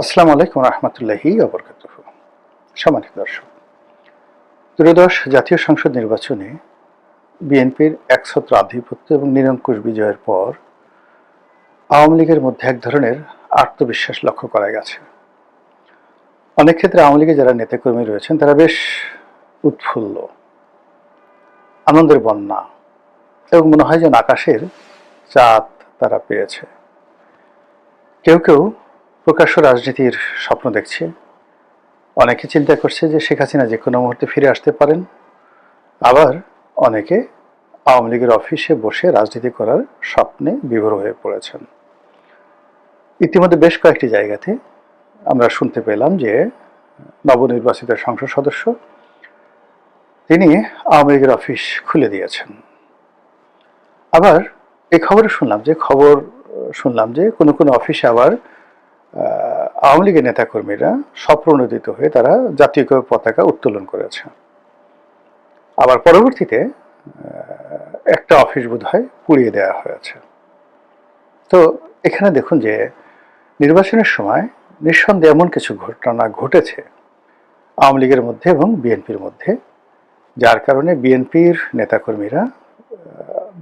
আসসালামু আলাইকুম রহমতুল্লাহি ওয়া বারাকাতুহু। সম্মানিত দর্শক, ত্রয়োদশ জাতীয় সংসদ নির্বাচনে বিএনপির একছত্র আধিপত্য এবং নিরঙ্কুশ বিজয়ের পর আওয়ামী লীগের মধ্যে এক ধরনের আত্মবিশ্বাস লক্ষ্য করা গেছে। অনেক ক্ষেত্রে আওয়ামী লীগের যারা নেতাকর্মী রয়েছেন তারা বেশ উৎফুল্ল, আনন্দের বন্যা এবং মনে হয় যেন আকাশের চাঁদ তারা পেয়েছে। কেউ কেউ প্রকাশ্য রাজনীতির স্বপ্ন দেখছে, অনেকে চিন্তা করছে যে শেখ হাসিনা যে কোনো মুহূর্তে ফিরে আসতে পারেন, আবার অনেকে আওয়ামী লীগের অফিসে বসে রাজনীতি করার স্বপ্নে বিভোর হয়ে পড়েছেন। ইতিমধ্যে বেশ কয়েকটি জায়গাতে আমরা শুনতে পেলাম যে নবনির্বাচিত সংসদ সদস্য তিনি আওয়ামী লীগের অফিস খুলে দিয়েছেন। আবার এই শুনলাম যে কোনো কোনো অফিসে আবার আওয়ামী লীগের নেতাকর্মীরা স্বপ্রণোদিত হয়ে তারা জাতীয় পতাকা উত্তোলন করেছে। আবার পরবর্তীতে একটা অফিস বোধহয় পুড়িয়ে দেওয়া হয়েছে। তো এখানে দেখুন যে নির্বাচনের সময় নিঃসন্দেহে এমন কিছু ঘটনা ঘটেছে আওয়ামী লীগের মধ্যে এবং বিএনপির মধ্যে, যার কারণে বিএনপির নেতাকর্মীরা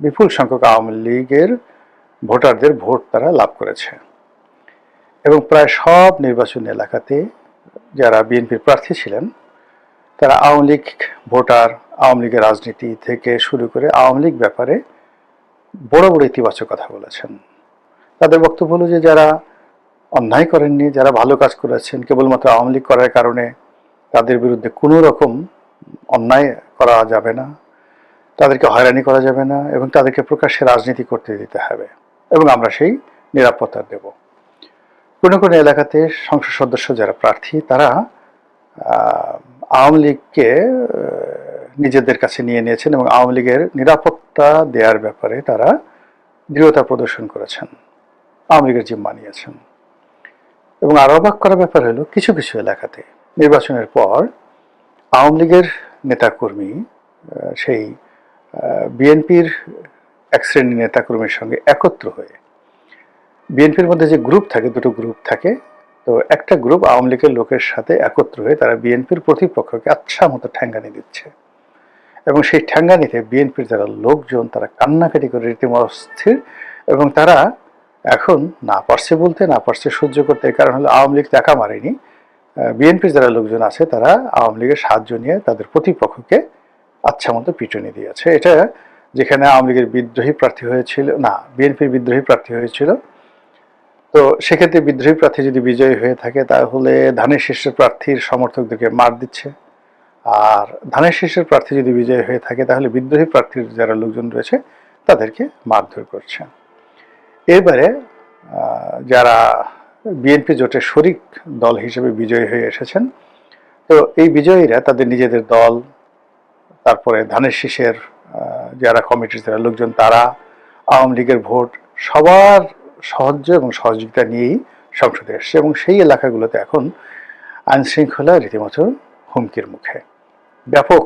বিপুল সংখ্যক আওয়ামী লীগের ভোটারদের ভোট তারা লাভ করেছে এবং প্রায় সব নির্বাচনী এলাকাতে যারা বিএনপির প্রার্থী ছিলেন তারা আওয়ামী লীগ ভোটার, আওয়ামী লীগের রাজনীতি থেকে শুরু করে আওয়ামী লীগ ব্যাপারে বড় বড় ইতিবাচক কথা বলেছেন। তাদের বক্তব্য হলো যে যারা অন্যায় করেননি, যারা ভালো কাজ করেছেন, কেবলমাত্র আওয়ামী লীগ করার কারণে তাদের বিরুদ্ধে কোনো রকম অন্যায় করা যাবে না, তাদেরকে হয়রানি করা যাবে না এবং তাদেরকে প্রকাশ্যে রাজনীতি করতে দিতে হবে এবং আমরা সেই নিরাপত্তা দেব। কোনো কোনো এলাকাতে সংসদ সদস্য যারা প্রার্থী তারা আওয়ামী লীগকে নিজেদের কাছে নিয়ে নিয়েছেন এবং আওয়ামী লীগের নিরাপত্তা দেওয়ার ব্যাপারে তারা দৃঢ়তা প্রদর্শন করেছেন, আওয়ামী লীগের জিম্মা নিয়েছেন। এবং আরো অবাক করার ব্যাপার হলো কিছু কিছু এলাকাতে নির্বাচনের পর আওয়ামী লীগের নেতাকর্মী সেই বিএনপির এক শ্রেণীর নেতাকর্মীর সঙ্গে একত্র হয়ে, বিএনপির মধ্যে যে গ্রুপ থাকে, দুটো গ্রুপ থাকে, তো একটা গ্রুপ আওয়ামী লীগের লোকের সাথে একত্র হয়ে তারা বিএনপির প্রতিপক্ষকে আচ্ছা মতো ঠ্যাঙ্গানি দিচ্ছে এবং সেই ঠ্যাঙ্গানিতে বিএনপির যারা লোকজন তারা কান্নাকাটি করে রীতিমতো অস্থির এবং তারা এখন না পারছে বলতে, না পারছে সহ্য করতে। এই কারণ হলো আওয়ামী লীগ টাকা মারেনি, বিএনপির যারা লোকজন আছে তারা আওয়ামী লীগের সাহায্য নিয়ে তাদের প্রতিপক্ষকে আচ্ছা মতো পিটুনি দিয়েছে। এটা যেখানে আওয়ামী লীগের বিদ্রোহী প্রার্থী হয়েছিল, না বিএনপির বিদ্রোহী প্রার্থী হয়েছিল, তো সেক্ষেত্রে বিদ্রোহী প্রার্থী যদি বিজয়ী হয়ে থাকে তাহলে ধানের শীর্ষের প্রার্থীর সমর্থকদেরকে মার দিচ্ছে, আর ধানের শীর্ষের প্রার্থী যদি বিজয়ী হয়ে থাকে তাহলে বিদ্রোহী প্রার্থীর যারা লোকজন রয়েছে তাদেরকে মারধর করছে। এবারে যারা বিএনপি জোটের শরিক দল হিসেবে বিজয়ী হয়ে এসেছেন, তো এই বিজয়ীরা তাদের নিজেদের দল, তারপরে ধানের শীষের যারা কমিটির যারা লোকজন তারা, আওয়ামী লীগের ভোট, সবার সাহায্য এবং সহযোগিতা নিয়েই সংসদে এসছে এবং সেই এলাকাগুলোতে এখন আইন শৃঙ্খলা রীতিমতো হুমকির মুখে। ব্যাপক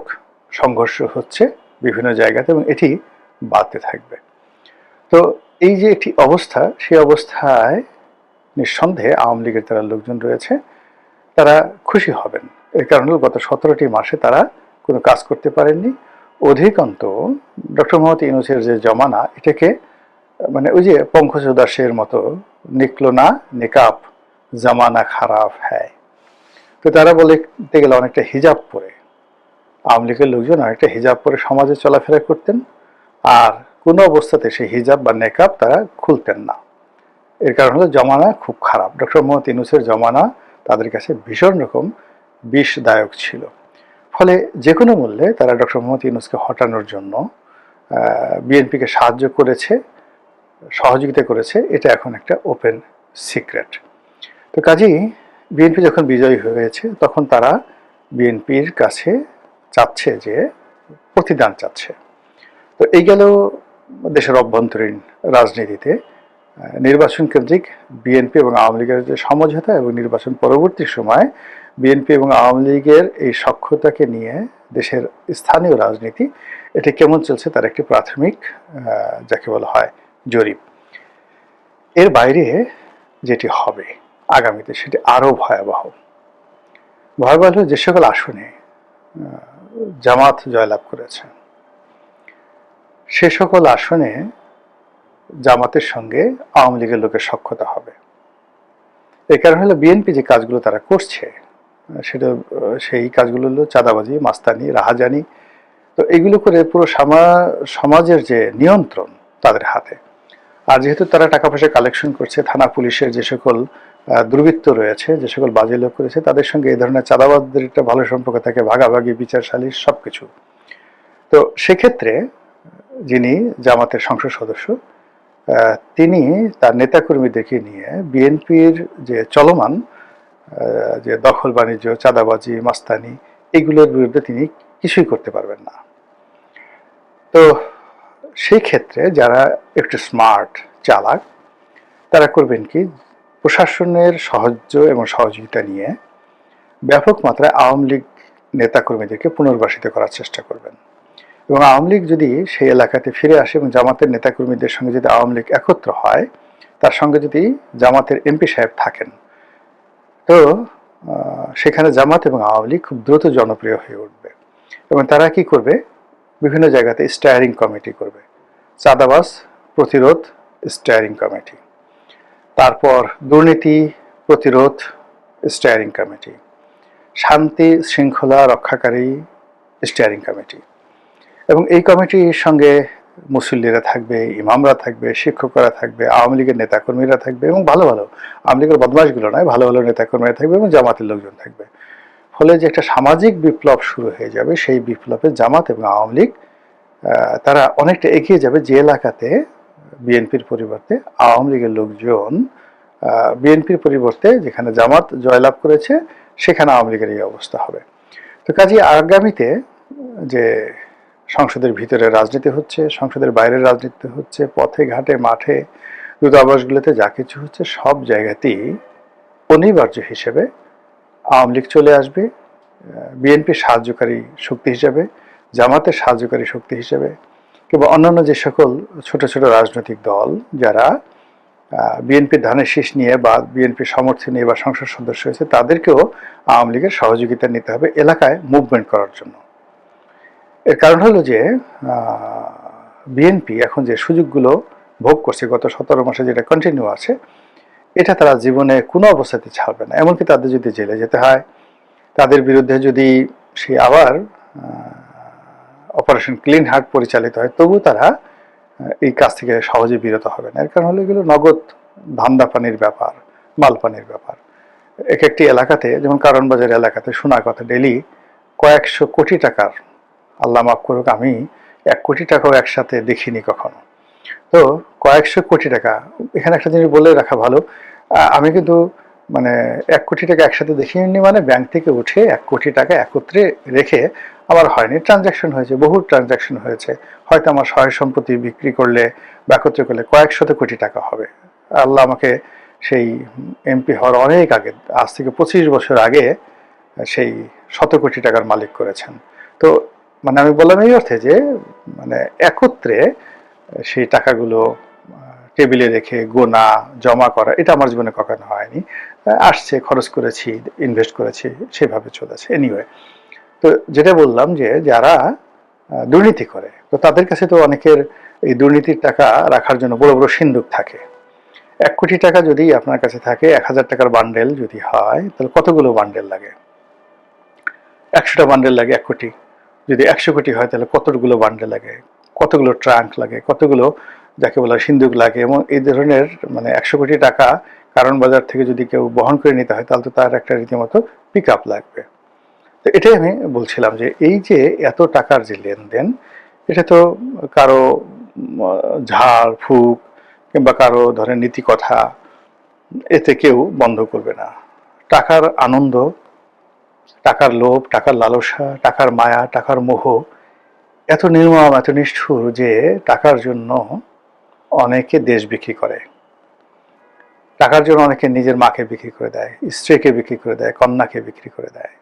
সংঘর্ষ হচ্ছে বিভিন্ন জায়গাতে এবং এটি বাড়তে থাকবে। তো এই যে একটি অবস্থা, সেই অবস্থায় নিঃসন্দেহে আওয়ামী লীগের যারা লোকজন রয়েছে তারা খুশি হবেন। এর কারণ হল গত 17টি মাসে তারা কোনো কাজ করতে পারেননি। অধিকান্ত ডক্টর মোহাম্মদ ইউনূসের যে জমানা, এটাকে মানে ওই যে পঙ্কজ উদাসের মতো নিকলো না নিকাপ জামানা খারাপ হ্যায়, তো তারা বলতে গেলে অনেকটা হিজাব পরে, আওয়ামী লীগের লোকজন অনেকটা হিজাব পরে সমাজে চলাফেরা করতেন আর কোনো অবস্থাতে সেই হিজাব বা নেকাব তারা খুলতেন না। এর কারণ হলো জমানা খুব খারাপ, ডক্টর মোহাম্মদ ইউনূসের জমানা তাদের কাছে ভীষণ রকম বিষদায়ক ছিল। ফলে যে কোনো মূল্যে তারা ডক্টর মোহাম্মদ ইউনূসকে হটানোর জন্য বিএনপিকে সাহায্য করেছে, সহযোগিতা করেছে, এটা এখন একটা ওপেন সিক্রেট। তো কাজেই বিএনপি যখন বিজয়ী হয়েছে তখন তারা বিএনপির কাছে চাচ্ছে যে প্রতিদান চাচ্ছে। তো এই গেল দেশের অভ্যন্তরীণ রাজনীতিতে নির্বাচন কেন্দ্রিক বিএনপি এবং আওয়ামী লীগের যে সমঝোতা এবং নির্বাচন পরবর্তী সময় বিএনপি এবং আওয়ামী লীগের এই সখ্যতাকে নিয়ে দেশের স্থানীয় রাজনীতি এটি কেমন চলছে তার একটি প্রাথমিক যাকে বলা হয় জরিপ। এর বাইরে যেটি হবে আগামীতে সেটি আরও ভয়াবহ। ভয়াবহ হলো যে সকল আসনে জামাত জয়লাভ করেছে সে সকল আসনে জামাতের সঙ্গে আওয়ামী লীগের লোকের সখ্যতা হবে। এই কারণ হলো বিএনপি যে কাজগুলো তারা করছে সেটা সেই কাজগুলো হলো চাঁদাবাজি, মাস্তানি, রাহাজানি। তো এগুলো করে পুরো সমাজের যে নিয়ন্ত্রণ তাদের হাতে। আর যেহেতু তারা টাকা পয়সা কালেকশন করছে, থানা পুলিশের যে সকল দুর্বৃত্ত রয়েছে, যে সকল বাজে লোক রয়েছে, তাদের সঙ্গে এই ধরনের চাঁদাবাজদের একটা ভালো সম্পর্ক থাকে, ভাগাভাগি, বিচার সালিশ সবকিছু। তো সেক্ষেত্রে যিনি জামাতের সংসদ সদস্য তিনি তার নেতাকর্মীদেরকে নিয়ে বিএনপির যে চলমান যে দখল বাণিজ্য, চাঁদাবাজি, মাস্তানি এগুলোর বিরুদ্ধে তিনি কিছুই করতে পারবেন না। তো সেই ক্ষেত্রে যারা একটু স্মার্ট, চালাক, তারা করবেন কি, প্রশাসনের সাহায্য এবং সহযোগিতা নিয়ে ব্যাপক মাত্রায় আওয়ামী লীগ নেতাকর্মীদেরকে পুনর্বাসিত করার চেষ্টা করবেন। এবং আওয়ামী লীগ যদি সেই এলাকাতে ফিরে আসে এবং জামাতের নেতাকর্মীদের সঙ্গে যদি আওয়ামী লীগ একত্র হয়, তার সঙ্গে যদি জামাতের এমপি সাহেব থাকেন, তো সেখানে জামাত এবং আওয়ামী লীগ খুব দ্রুত জনপ্রিয় হয়ে উঠবে। এবং তারা কি করবে, বিভিন্ন জায়গাতে স্টায়ারিং কমিটি করবে, চাঁদাবাজ প্রতিরোধ স্টায়ারিং কমিটি, তারপর দুর্নীতি প্রতিরোধ স্টায়ারিং কমিটি, শান্তি শৃঙ্খলা রক্ষাকারী স্টায়ারিং কমিটি। এবং এই কমিটির সঙ্গে মুসল্লিরা থাকবে, ইমামরা থাকবে, শিক্ষকরা থাকবে, আওয়ামী লীগের নেতাকর্মীরা থাকবে, এবং ভালো ভালো আওয়ামী লীগের বদমাশগুলো নয়, ভালো ভালো নেতাকর্মীরা থাকবে এবং জামাতের লোকজন থাকবে। ফলে যে একটা সামাজিক বিপ্লব শুরু হয়ে যাবে, সেই বিপ্লবে জামাত এবং আওয়ামী লীগ তারা অনেকটা এগিয়ে যাবে। যে এলাকাতে বিএনপির পরিবর্তে আওয়ামী লীগের লোকজন, বিএনপির পরিবর্তে যেখানে জামাত জয়লাভ করেছে সেখানে আওয়ামী লীগের এই অবস্থা হবে। তো কাজে আগামীতে যে সংসদের ভিতরে রাজনীতি হচ্ছে, সংসদের বাইরের রাজনীতি হচ্ছে, পথে ঘাটে মাঠে দূতাবাসগুলোতে যা কিছু হচ্ছে, সব জায়গাতেই অনিবার্য হিসেবে আওয়ামী লীগ চলে আসবে, বিএনপির সাহায্যকারী শক্তি হিসেবে, জামাতের সাহায্যকারী শক্তি হিসেবে, কিংবা অন্যান্য যে সকল ছোট ছোট রাজনৈতিক দল যারা বিএনপির ধানের শীষ নিয়ে বা বিএনপির সমর্থন নিয়ে বা সংসদ সদস্য হয়েছে, তাদেরকেও আওয়ামী লীগের সহযোগিতা নিতে হবে এলাকায় মুভমেন্ট করার জন্য। এর কারণ হলো যে বিএনপি এখন যে সুযোগগুলো ভোগ করছে গত 17 মাসে, যেটা কন্টিনিউ আছে, এটা তারা জীবনে কোনো অবস্থাতে ছাড়বে না। এমনকি তাদের যদি জেলে যেতে হয়, তাদের বিরুদ্ধে যদি সে আবার অপারেশন ক্লিন হার্ট পরিচালিত হয়, তবু তারা এই কাজ থেকে সহজে বিরত হবে না। এর কারণ হলো এগুলো নগদ ধান্দা পানির ব্যাপার, মাল পানির ব্যাপার। এক একটি এলাকাতে, যেমন কারণ বাজার এলাকাতে শোনা কথা, ডেলি কয়েকশো কোটি টাকার, আল্লাহ মাফ করুক, আমি 1 কোটি টাকাও একসাথে দেখিনি কখনো। তো কয়েকশো কোটি টাকা, এখানে একটা জিনিস বলে রাখা ভালো, আমি কিন্তু মানে 1 কোটি টাকা একসাথে দেখিনি, মানে ব্যাংক থেকে উঠে 1 কোটি টাকা একত্রে রেখে আমার হয়নি, ট্রানজাকশন হয়েছে, বহু ট্রানজাকশন হয়েছে। হয়তো আমার সহায় সম্পত্তি বিক্রি করলে বা একত্রে করলে কয়েক শত কোটি টাকা হবে। আল্লাহ আমাকে সেই এমপি হওয়ার অনেক আগে, আজ থেকে 25 বছর আগে, সেই 100 কোটি টাকার মালিক করেছেন। তো মানে আমি বললাম এই অর্থে যে মানে একত্রে সেই টাকাগুলো টেবিলে রেখে গোনা, জমা করা, এটা আমার জীবনে কখনো হয়নি। আসছে, খরচ করেছি, ইনভেস্ট করেছি, সেভাবে চলেছে। এনিওয়ে, তো যেটা বললাম যে যারা দুর্নীতি করে, তো তাদের কাছে তো অনেকের এই দুর্নীতির টাকা রাখার জন্য বড় বড় সিন্দুক থাকে। 1 কোটি টাকা যদি আপনার কাছে থাকে, 1000 টাকার বান্ডেল যদি হয়, তাহলে কতগুলো বান্ডেল লাগে? 100টা বান্ডেল লাগে 1 কোটি। যদি 100 কোটি হয় তাহলে কতগুলো বান্ডেল লাগে, কতগুলো ট্রাঙ্ক লাগে, কতগুলো যাকে বলা সিন্দুক লাগে। এবং এই ধরনের মানে 100 কোটি টাকা কারণ বাজার থেকে যদি কেউ বহন করে নিতে হয়, তাহলে তো তার একটা রীতিমতো পিক আপ লাগবে। তো এটাই আমি বলছিলাম যে এই যে এত টাকার যে লেনদেন, এটা তো কারো ঝাড় ফুঁক কিংবা কারো ধরেন নীতি কথা, এতে কেউ বন্ধ করবে না। টাকার আনন্দ, টাকার লোভ, টাকার লালসা, টাকার মায়া, টাকার মোহ এত নির্মম, এত নিষ্ঠুর যে টাকার জন্য অনেকে দেশ বিক্রি করে, টাকার জন্য অনেকে নিজের মাকে বিক্রি করে দেয়, স্ত্রীকে বিক্রি করে দেয়, কন্যাকে বিক্রি করে দেয়,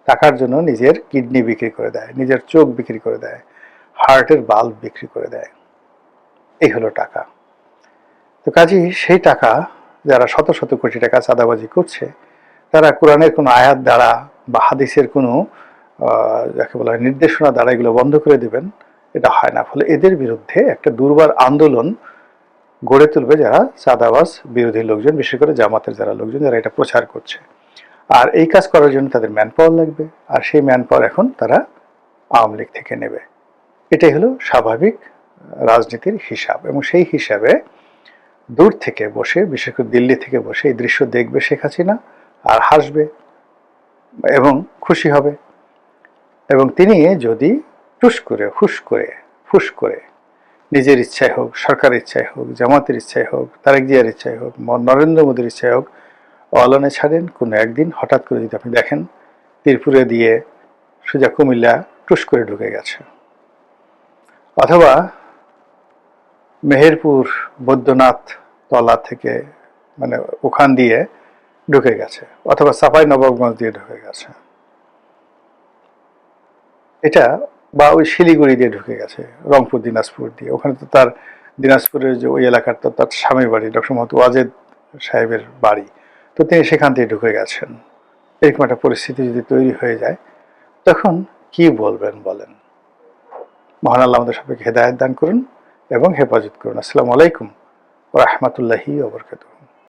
টাকার জন্য নিজের কিডনি বিক্রি করে দেয়, নিজের চোখ বিক্রি করে দেয়, হার্টের বাল্ব বিক্রি করে দেয়। এই হলো টাকা। তো কাজেই সেই টাকা যারা শত শত কোটি টাকা চাঁদাবাজি করছে, তারা কোরআনের কোনো আয়াত দ্বারা বা হাদিসের কোনো যাকে বলা হয় নির্দেশনা দ্বারা এগুলো বন্ধ করে দেবেন, এটা হয় না। ফলে এদের বিরুদ্ধে একটা দুর্বার আন্দোলন গড়ে তুলবে যারা চাঁদাবাজ বিরোধী লোকজন, বিশেষ করে জামাতের যারা লোকজন যারা এটা প্রচার করছে। আর এই কাজ করার জন্য তাদের ম্যান পাওয়ার লাগবে, আর সেই ম্যান পাওয়ার এখন তারা আওয়ামী লীগ থেকে নেবে। এটাই হলো স্বাভাবিক রাজনীতির হিসাব। এবং সেই হিসাবে দূর থেকে বসে, বিশেষ করে দিল্লি থেকে বসে এই দৃশ্য দেখবে শেখ হাসিনা আর হাসবে এবং খুশি হবে। এবং তিনি যদি টুস করে ফুস করে নিজের ইচ্ছায় হোক, সরকারের ইচ্ছায় হোক, জামাতের ইচ্ছায় হোক, তারেক জিয়ার ইচ্ছায় হোক, নরেন্দ্র মোদীর ইচ্ছায় হোক, অলানে ছাড়েন, কোনো একদিন হঠাৎ করে যদি আপনি দেখেন ত্রিপুরা দিয়ে সোজা কুমিল্লা টুস করে ঢুকে গেছে, অথবা মেহেরপুর বৈদ্যনাথ তলা থেকে মানে ওখান দিয়ে ঢুকে গেছে, অথবা চাঁপাই নবাবগঞ্জ দিয়ে ঢুকে গেছে, এটা বা ওই শিলিগুড়ি দিয়ে ঢুকে গেছে, রংপুর দিনাজপুর দিয়ে, ওখানে তো তার দিনাজপুরের যে ওই এলাকার তো তার স্বামীর বাড়ি, ডক্টর মোহাম্মদ ওয়াজেদ সাহেবের বাড়ি, তো তিনি সেখান থেকে ঢুকে গেছেন। এরকম একটা পরিস্থিতি যদি তৈরি হয়ে যায়, তখন কি বলবেন বলেন? মহান আল্লাহ আমাদের সবাইকে হেদায়েত দান করুন এবং হেফাজত করুন। আসসালামু আলাইকুম ওয়া রাহমাতুল্লাহি ওয়া বারাকাতুহু।